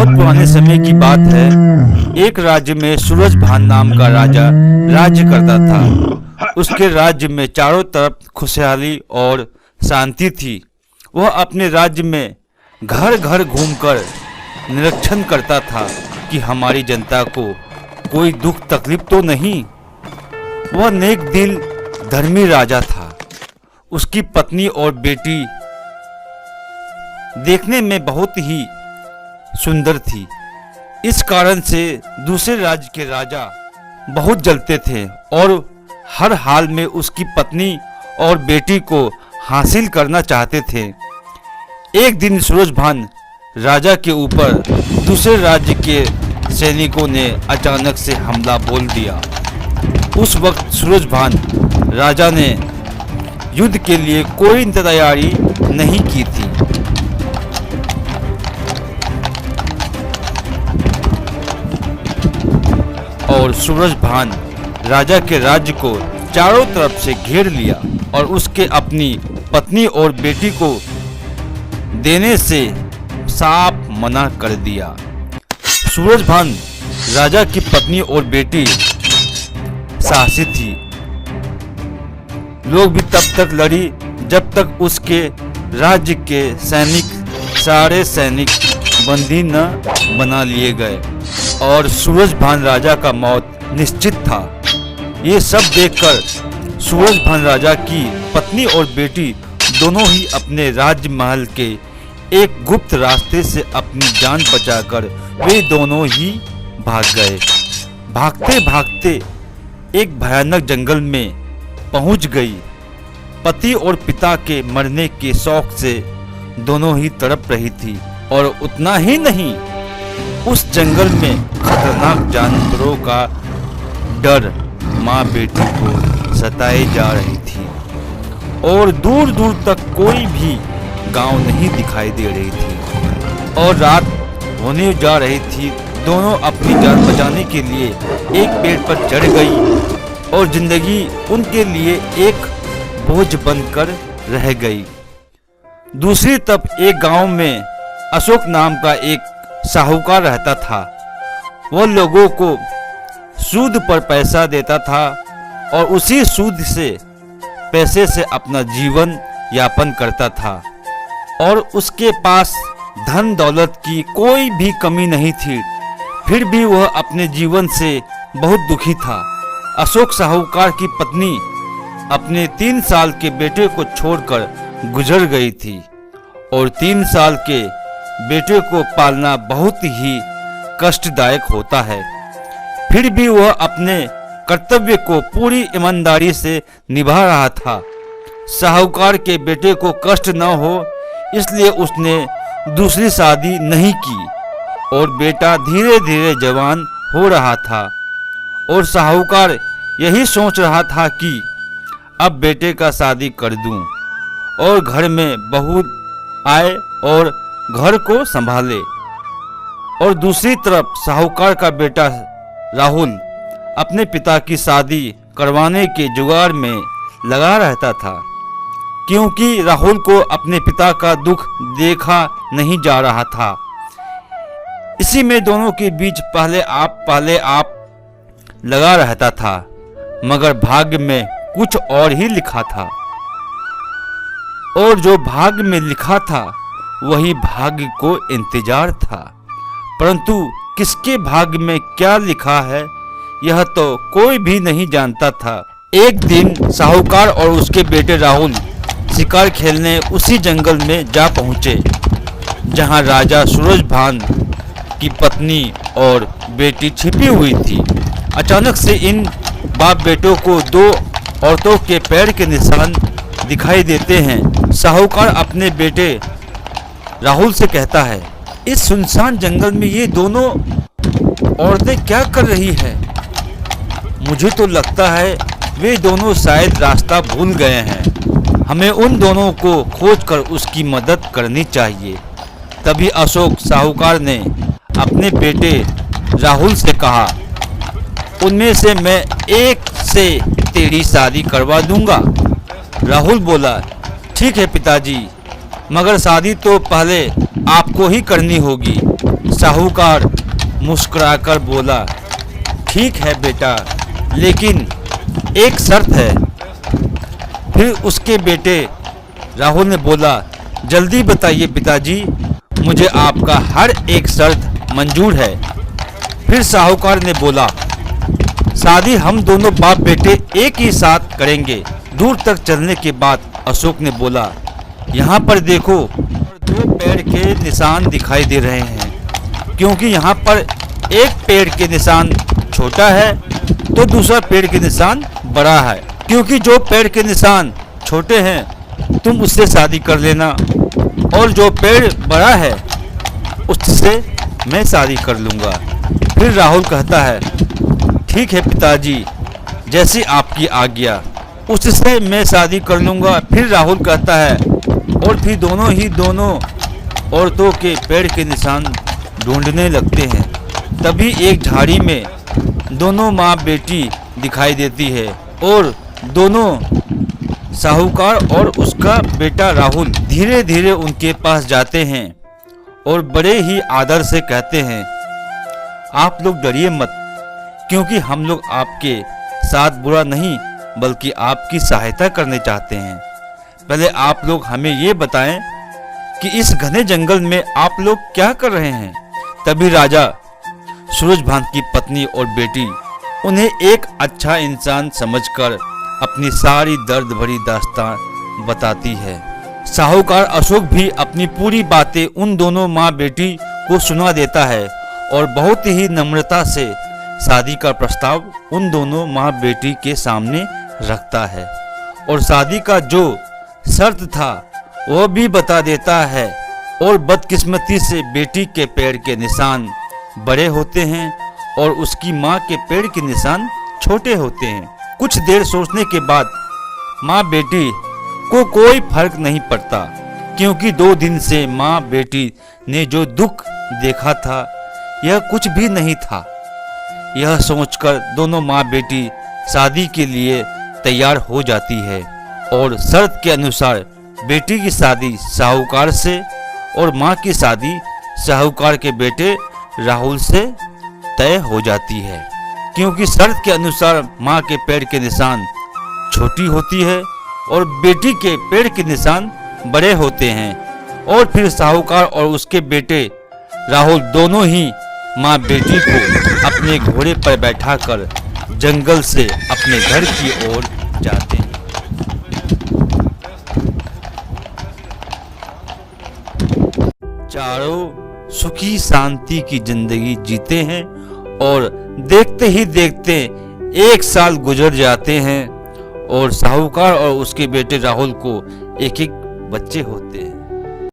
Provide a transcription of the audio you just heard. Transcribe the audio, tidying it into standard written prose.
बहुत पुराने समय की बात है। एक राज्य में सूरजभान नाम का राजा राज्य करता था। उसके राज्य में चारों तरफ खुशहाली और शांति थी। वह अपने राज्य में घर घर घूमकर निरीक्षण करता था कि हमारी जनता को कोई दुख तकलीफ तो नहीं। वह नेक दिल धर्मी राजा था। उसकी पत्नी और बेटी देखने में बहुत ही सुंदर थी। इस कारण से दूसरे राज्य के राजा बहुत जलते थे और हर हाल में उसकी पत्नी और बेटी को हासिल करना चाहते थे। एक दिन सूरजभान राजा के ऊपर दूसरे राज्य के सैनिकों ने अचानक से हमला बोल दिया। उस वक्त सूरजभान राजा ने युद्ध के लिए कोई तैयारी नहीं की थी। और सूरजभान राजा के राज्य को चारों तरफ से घेर लिया और उसके अपनी पत्नी और बेटी को देने से साफ मना कर दिया। सूरजभान राजा की पत्नी और बेटी साहसी थी। लोग भी तब तक लड़ी जब तक उसके राज्य के सारे सैनिक बंदी न बना लिए गए और सूरजभान राजा का मौत निश्चित था। ये सब देखकर सूरजभान राजा की पत्नी और बेटी दोनों ही अपने राजमहल के एक गुप्त रास्ते से अपनी जान बचाकर वे दोनों ही भाग गए। भागते भागते एक भयानक जंगल में पहुंच गई। पति और पिता के मरने के शौक से दोनों ही तड़प रही थी और उतना ही नहीं, उस जंगल में खतरनाक जानवरों का डर माँ बेटी को सताए जा रही थी और दूर दूर तक कोई भी गांव नहीं दिखाई दे रही थी और रात होने जा रही थी। दोनों अपनी जान बचाने के लिए एक पेड़ पर चढ़ गई और जिंदगी उनके लिए एक बोझ बनकर रह गई। दूसरी तरफ एक गांव में अशोक नाम का एक साहूकार रहता था। वह लोगों को सूद पर पैसा देता था और उसी सूद से पैसे से अपना जीवन यापन करता था और उसके पास धन दौलत की कोई भी कमी नहीं थी। फिर भी वह अपने जीवन से बहुत दुखी था। अशोक साहूकार की पत्नी अपने 3 साल के बेटे को छोड़कर गुजर गई थी और 3 साल के बेटे को पालना बहुत ही कष्टदायक होता है। फिर भी वह अपने कर्तव्य को पूरी ईमानदारी से निभा रहा था। साहूकार के बेटे को कष्ट न हो इसलिए उसने दूसरी शादी नहीं की और बेटा धीरे धीरे जवान हो रहा था और साहूकार यही सोच रहा था कि अब बेटे का शादी कर दूं और घर में बहू आए और घर को संभाले। और दूसरी तरफ साहूकार का बेटा राहुल अपने पिता की शादी करवाने के जुगाड़ में लगा रहता था, क्योंकि राहुल को अपने पिता का दुख देखा नहीं जा रहा था। इसी में दोनों के बीच पहले आप लगा रहता था, मगर भाग्य में कुछ और ही लिखा था और जो भाग्य में लिखा था वही भाग्य को इंतजार था। परंतु किसके भाग्य में क्या लिखा है यह तो कोई भी नहीं जानता था। एक दिन साहूकार और उसके बेटे राहुल शिकार खेलने उसी जंगल में जा पहुंचे जहां राजा सूरजभान की पत्नी और बेटी छिपी हुई थी। अचानक से इन बाप बेटों को 2 औरतों के पैर के निशान दिखाई देते हैं। साहूकार अपने बेटे राहुल से कहता है, इस सुनसान जंगल में ये दोनों औरतें क्या कर रही है? मुझे तो लगता है वे दोनों शायद रास्ता भूल गए हैं। हमें उन दोनों को खोजकर उसकी मदद करनी चाहिए। तभी अशोक साहूकार ने अपने बेटे राहुल से कहा, उनमें से मैं एक से तेरी शादी करवा दूंगा। राहुल बोला, ठीक है पिताजी, मगर शादी तो पहले आपको ही करनी होगी। साहूकार मुस्कुराकर बोला, ठीक है बेटा, लेकिन एक शर्त है। फिर उसके बेटे राहुल ने बोला, जल्दी बताइए पिताजी, मुझे आपका हर एक शर्त मंजूर है। फिर साहूकार ने बोला, शादी हम दोनों बाप बेटे एक ही साथ करेंगे। दूर तक चलने के बाद अशोक ने बोला, यहाँ पर देखो, दो पेड़ के निशान दिखाई दे रहे हैं। क्योंकि यहाँ पर एक पेड़ के निशान छोटा है तो दूसरा पेड़ के निशान बड़ा है। क्योंकि जो पेड़ के निशान छोटे हैं तुम उससे शादी कर लेना, और जो पेड़ बड़ा है उससे मैं शादी कर लूँगा। फिर राहुल कहता है, ठीक है पिताजी, जैसी आपकी आज्ञा, उससे मैं शादी कर लूँगा। फिर राहुल कहता है, और फिर दोनों औरतों के पेड़ के निशान ढूंढने लगते हैं। तभी एक झाड़ी में दोनों माँ बेटी दिखाई देती है, और दोनों साहूकार और उसका बेटा राहुल धीरे धीरे उनके पास जाते हैं और बड़े ही आदर से कहते हैं, आप लोग डरिए मत, क्योंकि हम लोग आपके साथ बुरा नहीं बल्कि आपकी सहायता करने चाहते हैं। पहले आप लोग हमें ये बताएं कि इस घने जंगल में आप लोग क्या कर रहे हैं। तभी राजा सूरजभान की पत्नी और बेटी उन्हें एक अच्छा इंसान समझकर अपनी सारी दर्द भरी दास्तान बताती है। साहूकार अशोक भी अपनी पूरी बातें उन दोनों माँ बेटी को सुना देता है और बहुत ही नम्रता से शादी का प्रस्ताव उन दोनों माँ बेटी के सामने रखता है, और शादी का जो शर्त था वो भी बता देता है। और बदकिस्मती से बेटी के पैर के निशान बड़े होते हैं और उसकी माँ के पैर के निशान छोटे होते हैं। कुछ देर सोचने के बाद माँ बेटी को कोई फर्क नहीं पड़ता, क्योंकि 2 दिन से माँ बेटी ने जो दुख देखा था यह कुछ भी नहीं था। यह सोचकर दोनों माँ बेटी शादी के लिए तैयार हो जाती है, और शर्त के अनुसार बेटी की शादी साहूकार से और माँ की शादी साहूकार के बेटे राहुल से तय हो जाती है। क्योंकि शर्त के अनुसार माँ के पैर के निशान छोटी होती है और बेटी के पैर के निशान बड़े होते हैं। और फिर साहूकार और उसके बेटे राहुल दोनों ही माँ बेटी को अपने घोड़े पर बैठाकर जंगल से अपने घर की ओर जाते हैं। चारों सुखी शांति की जिंदगी जीते हैं, और देखते ही देखते 1 साल गुजर जाते हैं, और साहूकार और उसके बेटे राहुल को एक-एक बच्चे होते हैं।